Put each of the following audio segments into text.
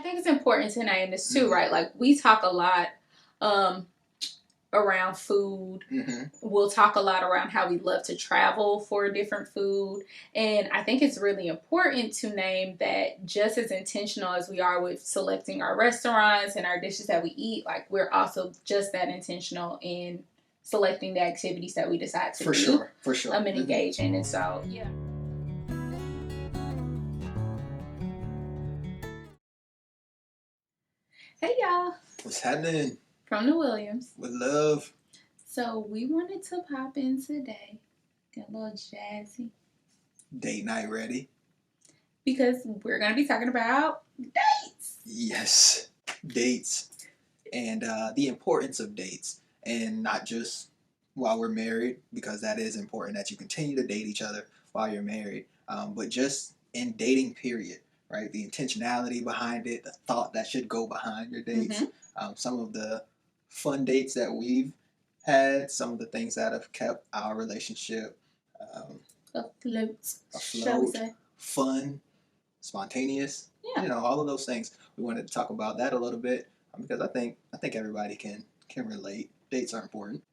I think it's important to name this too, right? Like we talk a lot around food. We'll talk a lot around how we love to travel for different food. And I think it's really important to name that just as intentional as we are with selecting our restaurants and our dishes that we eat, like we're also just that intentional in selecting the activities that we decide to do. For sure. And engage in. And so, yeah. Hey y'all. What's happening? From the Williams. With love. So we wanted to pop in today. Get a little jazzy. Date night ready. Because we're going to be talking about dates. Yes. Dates. And the importance of dates. And not just while we're married, because that is important that you continue to date each other while you're married. But just in dating period. Right, the intentionality behind it, the thought that should go behind your dates, some of the fun dates that we've had, some of the things that have kept our relationship afloat, fun, spontaneous. Yeah. You know, all of those things. We wanted to talk about that a little bit because I think everybody can relate. Dates are important.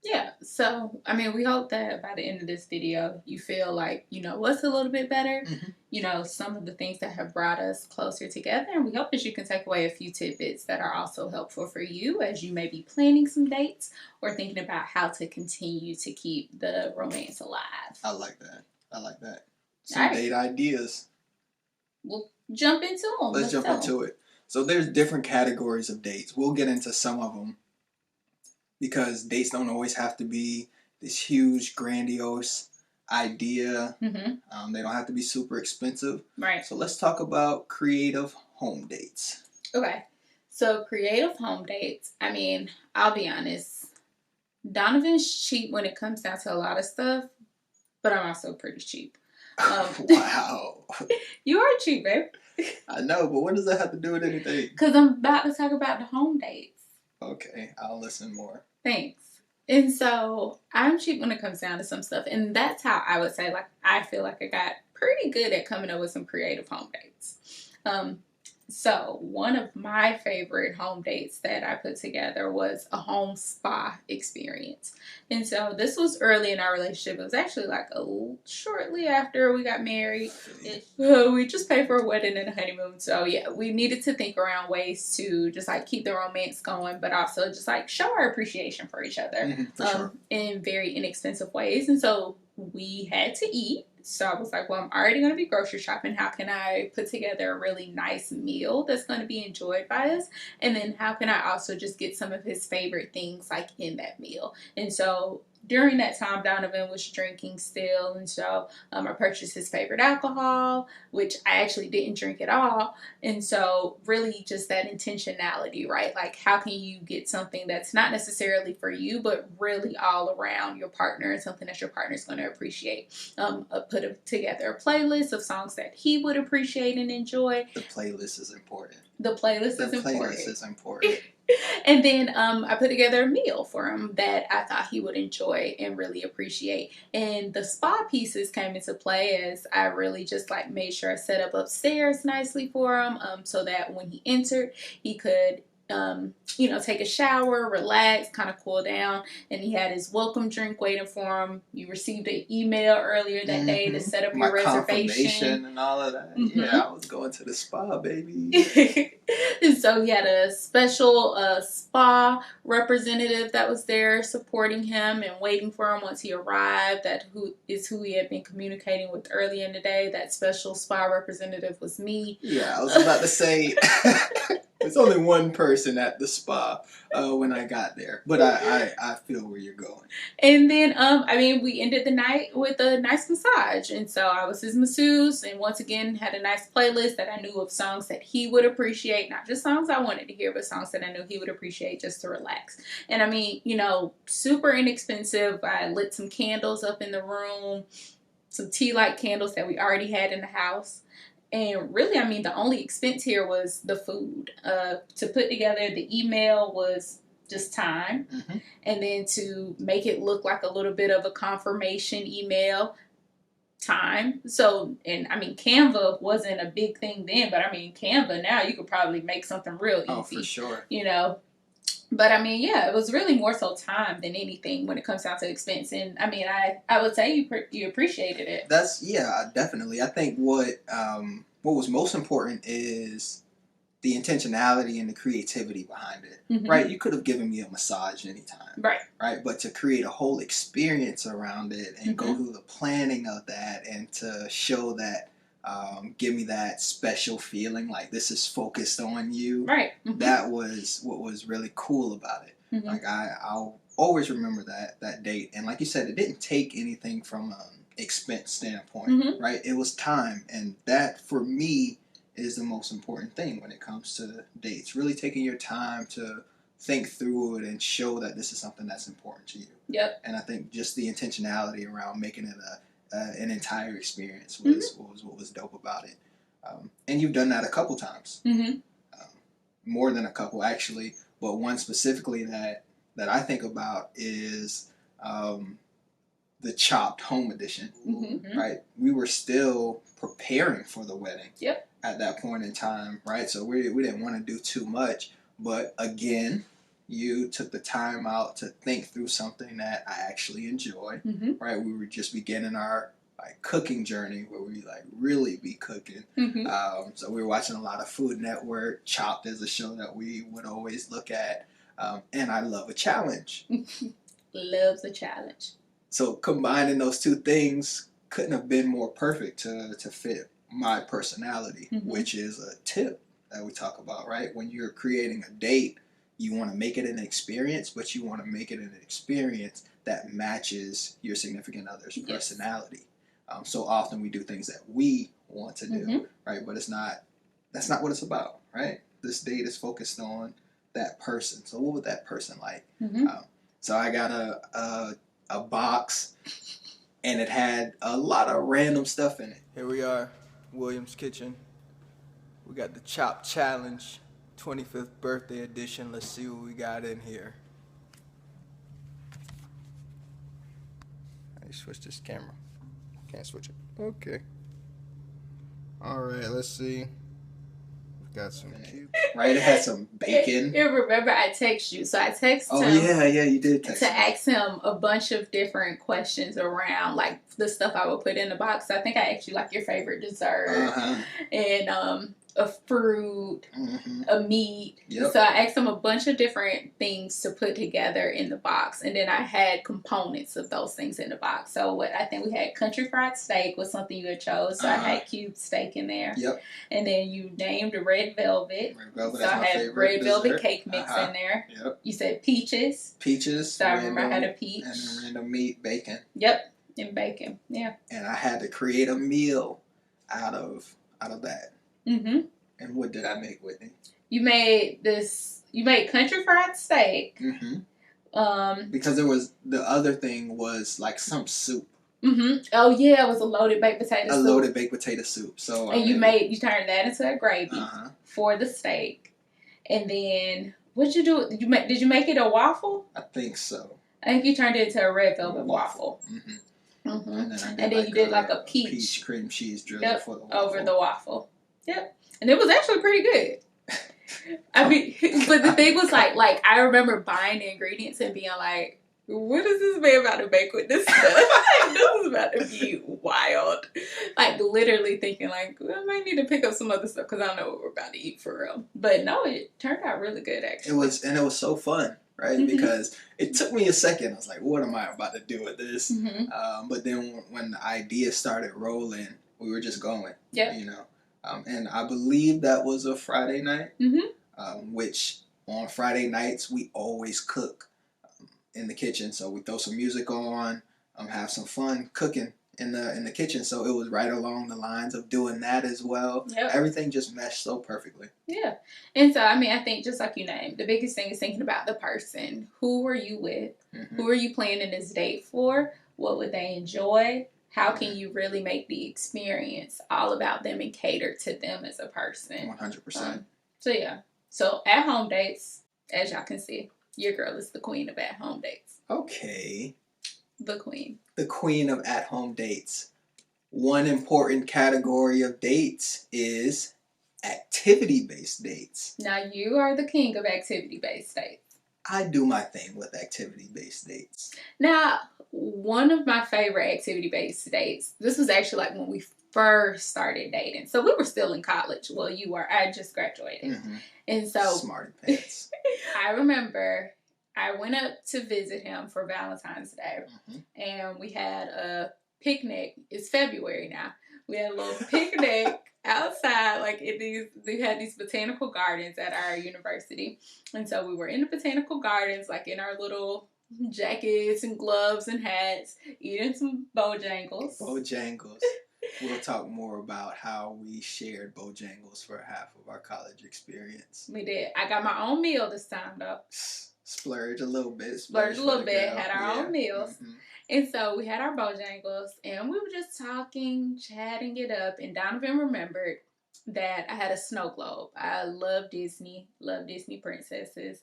Yeah, so, I mean, we hope that by the end of this video, you feel like, you know, what's a little bit better, you know, some of the things that have brought us closer together. And we hope that you can take away a few tidbits that are also helpful for you as you may be planning some dates or thinking about how to continue to keep the romance alive. I like that. Some date ideas. We'll jump into them. Let's jump into it. So there's different categories of dates. We'll get into some of them. Because dates don't always have to be this huge, grandiose idea. They don't have to be super expensive. Right. So let's talk about creative home dates. Okay. So creative home dates, I mean, I'll be honest. Donovan's cheap when it comes down to a lot of stuff, but I'm also pretty cheap. Wow. You are cheap, babe. I know, but what does that have to do with anything? Because I'm about to talk about the home dates. Okay, I'll listen more. Thanks. And so I'm cheap when it comes down to some stuff. And that's how I would say, like, I feel like I got pretty good at coming up with some creative home dates. So one of my favorite home dates that I put together was a home spa experience. And so this was early in our relationship. It was actually like shortly after we got married. We just paid for a wedding and a honeymoon. So yeah, we needed to think around ways to just like keep the romance going, but also just like show our appreciation for each other in very inexpensive ways. And so we had to eat. So I was like, well, I'm already going to be grocery shopping. How can I put together a really nice meal that's going to be enjoyed by us? And then how can I also just get some of his favorite things like in that meal? And so during that time, Donovan was drinking still. And so I purchased his favorite alcohol, which I actually didn't drink at all. And so really just that intentionality, right? Like how can you get something that's not necessarily for you, but really all around your partner and something that your partner is going to appreciate. Put together a playlist of songs that he would appreciate and enjoy. The playlist is important. The playlist is important. And then I put together a meal for him that I thought he would enjoy and really appreciate. And the spa pieces came into play as I really just like made sure I set up upstairs nicely for him so that when he entered, he could you know, take a shower, relax, kind of cool down, and he had his welcome drink waiting for him. You received an email earlier that day to set up your reservation and all of that. Yeah, I was going to the spa, baby. And so he had a special spa representative that was there supporting him and waiting for him once he arrived. That who he had been communicating with earlier in the day. That special spa representative was me. Yeah, I was about to say. There's only one person at the spa when I got there, but I feel where you're going. And then, I mean, we ended the night with a nice massage, and so I was his masseuse, and once again had a nice playlist that I knew of songs that he would appreciate, not just songs I wanted to hear, but songs that I knew he would appreciate just to relax. And I mean, you know, super inexpensive. I lit some candles up in the room, some tea light candles that we already had in the house. And really, I mean, the only expense here was the food. To put together the email was just time. And then to make it look like a little bit of a confirmation email, time. So, and I mean, Canva wasn't a big thing then, but I mean, Canva now, you could probably make something real easy. Oh, for sure. You know? But I mean, yeah, it was really more so time than anything when it comes down to expense. And I mean, I would say you appreciated it. Yeah, definitely. I think what was most important is the intentionality and the creativity behind it. Mm-hmm. Right? You could have given me a massage anytime. Right. Right? But to create a whole experience around it and go through the planning of that and to show that, give me that special feeling like this is focused on you. Right. That was what was really cool about it. Like I'll always remember that date. And like you said, it didn't take anything from an expense standpoint. Right? It was time. And that for me is the most important thing when it comes to dates. Really taking your time to think through it and show that this is something that's important to you. Yep. And I think just the intentionality around making it an entire experience was what was dope about it. And you've done that a couple times. More than a couple, actually. But one specifically that I think about is the chopped home edition. Right? We were still preparing for the wedding. Yep. At that point in time, right? So we didn't want to do too much, but again, you took the time out to think through something that I actually enjoy, right? We were just beginning our like cooking journey where we like really be cooking. So we were watching a lot of Food Network. Chopped is a show that we would always look at, and I love a challenge. Loves a challenge. So combining those two things couldn't have been more perfect to fit my personality, which is a tip that we talk about, right? When you're creating a date, you want to make it an experience, but you want to make it an experience that matches your significant other's personality. So often we do things that we want to do, right? But that's not what it's about, right? This date is focused on that person. So what would that person like? So I got a box, and it had a lot of random stuff in it. Here we are. Williams Kitchen. We got the Chop Challenge 25th birthday edition. Let's see what we got in here. I switch this camera. Can't switch it. Okay. Alright, let's see. We've got some cubes. Right, it had some bacon. You remember I text you. So I texted him. Oh, yeah, you did text to me. ask him a bunch of different questions around like the stuff I would put in the box. I think I asked you like your favorite dessert and a fruit, a meat. Yep. So I asked him a bunch of different things to put together in the box, and then I had components of those things in the box. So what I think we had country fried steak was something you had chose. So I had cubed steak in there. Yep. And then you named red velvet. Red velvet, so that's I my had favorite red velvet dessert. cake mix in there. Yep. You said peaches. Peaches. So I remember I had a peach. And then random meat, bacon. Yep. And bacon. Yeah. And I had to create a meal out of that. And what did I make, Whitney? You made country fried steak. Because the other thing was like some soup. Oh yeah, it was a loaded baked potato soup. A loaded baked potato soup. So and you turned that into a gravy for the steak. And then what'd you do? Did you make it a waffle? I think so. I think you turned it into a red velvet waffle. And then you did like a peach cream cheese drizzle for the waffle. Over the waffle. Yep. And it was actually pretty good. I mean, but the thing was like I remember buying the ingredients and being like, what is this man about to make with this stuff? Like, this is about to be wild. Like, literally thinking, like, I might need to pick up some other stuff because I don't know what we're about to eat for real. But no, it turned out really good, actually. It was so fun, right? Because it took me a second. I was like, what am I about to do with this? But then when the idea started rolling, we were just going, you know. And I believe that was a Friday night, which on Friday nights, we always cook in the kitchen. So we throw some music on, have some fun cooking in the kitchen. So it was right along the lines of doing that as well. Yep. Everything just meshed so perfectly. Yeah. And so, I mean, I think just like you named, the biggest thing is thinking about the person. Who are you with? Who are you planning this date for? What would they enjoy? How can you really make the experience all about them and cater to them as a person? 100%. So, yeah. So, at-home dates, as y'all can see, your girl is the queen of at-home dates. Okay. The queen. The queen of at-home dates. one important category of dates is activity-based dates. Now, you are the king of activity-based dates. I do my thing with activity-based dates. Now, one of my favorite activity-based dates, this was actually like when we first started dating. So we were still in college. Well, you were. I just graduated. Mm-hmm. And so Smarty pants. I remember I went up to visit him for Valentine's Day. Mm-hmm. And we had a picnic. It's February now. We had a little picnic outside, like they had these botanical gardens at our university. And so we were in the botanical gardens, like in our little jackets and gloves and hats, eating some Bojangles. Bojangles. We'll talk more about how we shared Bojangles for half of our college experience. We did. I got my own meal this time, though. Splurge a little bit. Splurge a little bit. Had our own meals. Mm-hmm. And so we had our Bojangles, and we were just talking, chatting it up. And Donovan remembered that I had a snow globe. I love Disney princesses.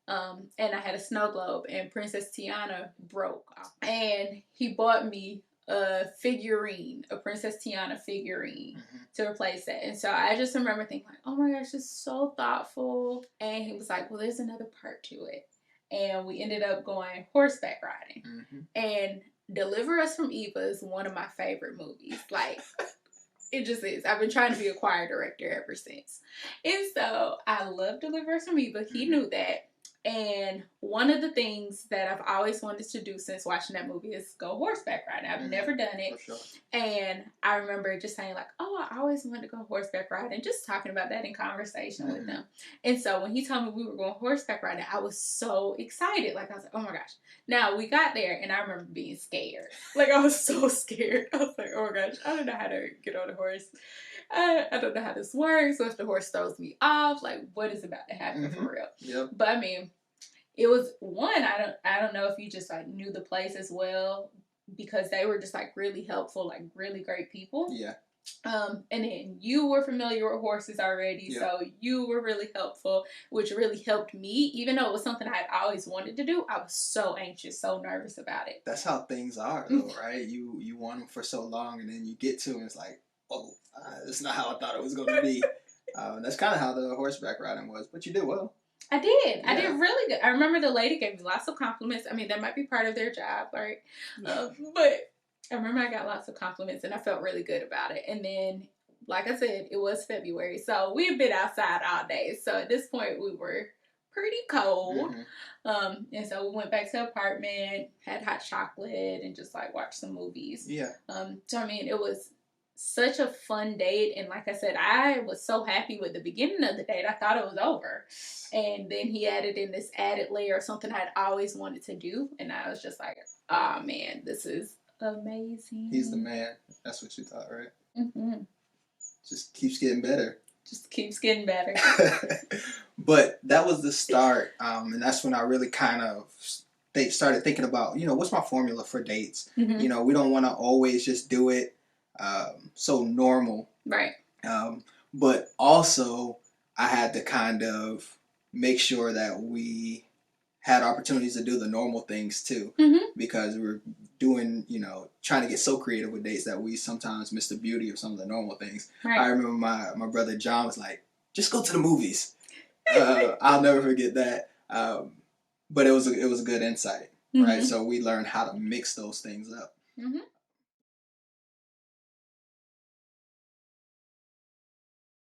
And I had a snow globe, and Princess Tiana broke. And he bought me a figurine, a Princess Tiana figurine, to replace that. And so I just remember thinking, like, oh my gosh, this is so thoughtful. And he was like, well, there's another part to it. And we ended up going horseback riding. Mm-hmm. And Deliver Us from Eva is one of my favorite movies. Like, it just is. I've been trying to be a choir director ever since. And so I love Deliver Us from Eva. He knew that. And one of the things that I've always wanted to do since watching that movie is go horseback riding. I've never done it. For sure. And I remember just saying like, oh, I always wanted to go horseback riding. Just talking about that in conversation with them. And so when he told me we were going horseback riding, I was so excited. Like, I was like, oh my gosh. Now, we got there and I remember being scared. Like, I was so scared. I was like, oh my gosh, I don't know how to get on a horse. I don't know how this works. So if the horse throws me off, like, what is about to happen for real? Yep. But I mean, it was one, I don't know if you just like knew the place as well, because they were just like really helpful, like really great people. Yeah. And then you were familiar with horses already, so you were really helpful, which really helped me. Even though it was something I had always wanted to do, I was so anxious, so nervous about it. That's how things are, though, right? You want them for so long, and then you get to it, and it's like, oh, that's not how I thought it was going to be. That's kind of how the horseback riding was, but you did well. I did. Yeah. I did really good. I remember the lady gave me lots of compliments. I mean, that might be part of their job, right? Yeah. But I remember I got lots of compliments, and I felt really good about it. And then, like I said, it was February, so we had been outside all day. So at this point, we were pretty cold. And so we went back to the apartment, had hot chocolate, and just like watched some movies. Yeah. So I mean, it was such a fun date, and like I said, I was so happy with the beginning of the date. I thought it was over, and then he added in this added layer of something I'd always wanted to do, and I was just like, oh man, this is amazing. He's the man. That's what you thought, right? Mm-hmm. Just keeps getting better. Just keeps getting better. But that was the start, and that's when I really kind of started thinking about, what's my formula for dates? We don't want to always just do it so normal, right? But also I had to kind of make sure that we had opportunities to do the normal things too, because we're doing, trying to get so creative with dates that we sometimes miss the beauty of some of the normal things. Right. I remember my brother John was like, just go to the movies. I'll never forget that. But it was a good insight, right? So we learned how to mix those things up.